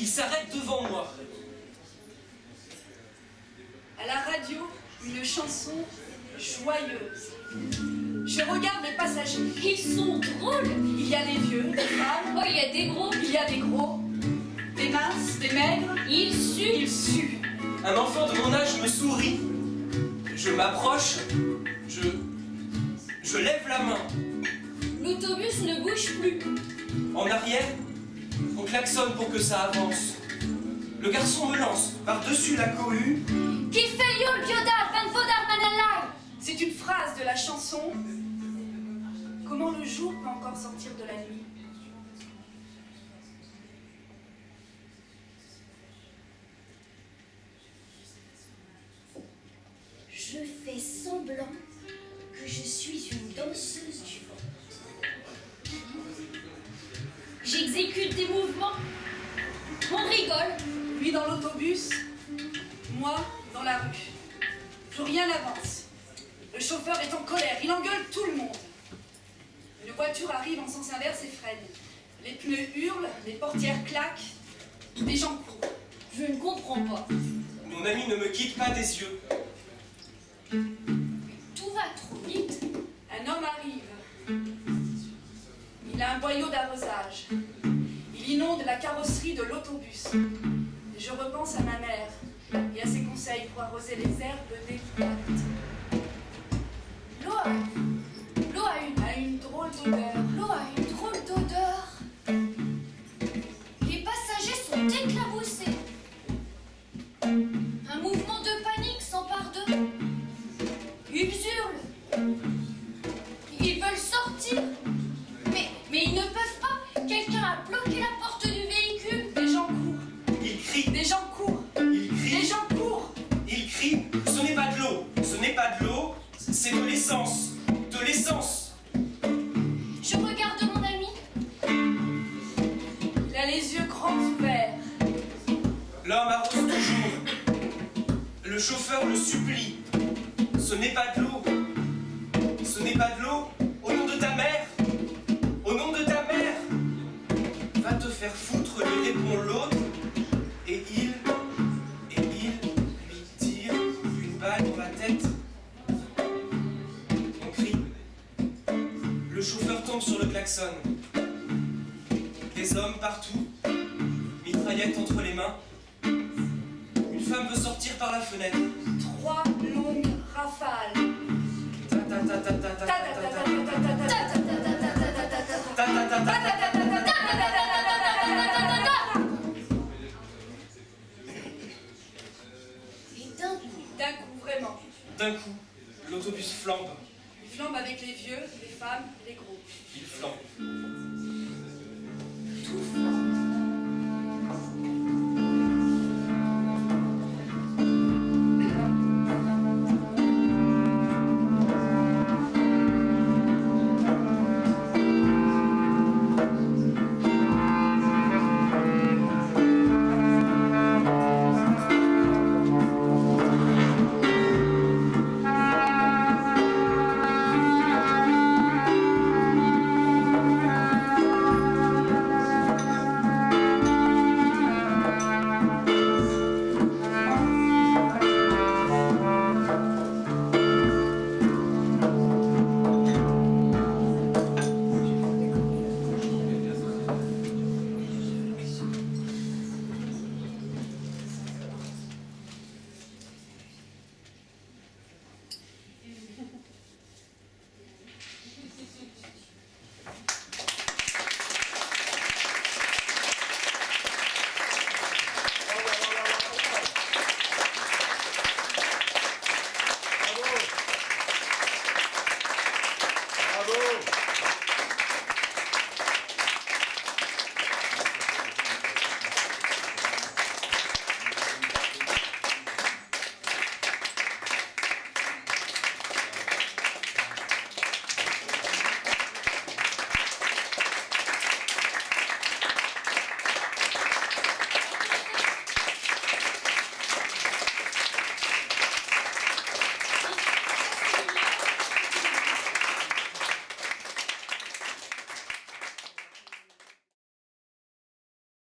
Il s'arrête devant moi. À la radio, une chanson joyeuse. Je regarde les passagers. Ils sont drôles. Il y a des vieux, des femmes. Oh, il y a des gros. Il y a des gros, des minces, des maigres. Ils suent. Ils suent. Un enfant de mon âge me sourit. Je m'approche. Je lève la main. L'autobus ne bouge plus. En arrière, on klaxonne pour que ça avance. Le garçon me lance par-dessus la cohue. Qui fait yul biodar van vodar manalai. C'est une phrase de la chanson. Comment le jour peut encore sortir de la nuit? Je fais semblant que je suis une danseuse du vent. J'exécute des mouvements. On rigole. Lui dans l'autobus, moi dans la rue. Plus rien n'avance. Le chauffeur est en colère, il engueule tout le monde. Une voiture arrive en sens inverse et freine. Les pneus hurlent, les portières claquent, des gens courent. Je ne comprends pas. Mon ami ne me quitte pas des yeux. Tout va trop vite. Un homme arrive. Il a un boyau d'arrosage. Il inonde la carrosserie de l'autobus. Et je repense à ma mère et à ses conseils pour arroser les herbes délicates. L'eau a une drôle d'odeur. L'eau a une drôle d'odeur. Les passagers sont éclaboussés. Un mouvement de panique s'empare d'eux. Ils hurlent. Ils veulent sortir. Mais ils ne peuvent pas. Quelqu'un a bloqué la porte du véhicule. Des gens courent. Ils crient. Des gens courent. Ils crient. Des gens courent. Ils crient. Ce n'est pas de l'eau. Ce n'est pas de l'eau. C'est de l'essence. De l'essence. Je regarde mon ami. Il a les yeux grands ouverts. L'homme arrose toujours. Le chauffeur le supplie. Ce n'est pas de l'eau. Ce n'est pas de l'eau. Au nom de ta mère. Au nom de ta mère. Va te faire foutre, lui répond l'autre. Et il lui tire une balle dans la tête. On crie. Le chauffeur tombe sur le klaxon. Des hommes partout. Mitraillette entre les mains. Une femme veut sortir par la fenêtre. 3 longues rafales. Ta ta ta ta ta ta ta ta ta ta. Et d'un coup, Vraiment. D'un coup, l'autobus flambe. Il flambe avec les vieux, les femmes, les gros. Il flambe.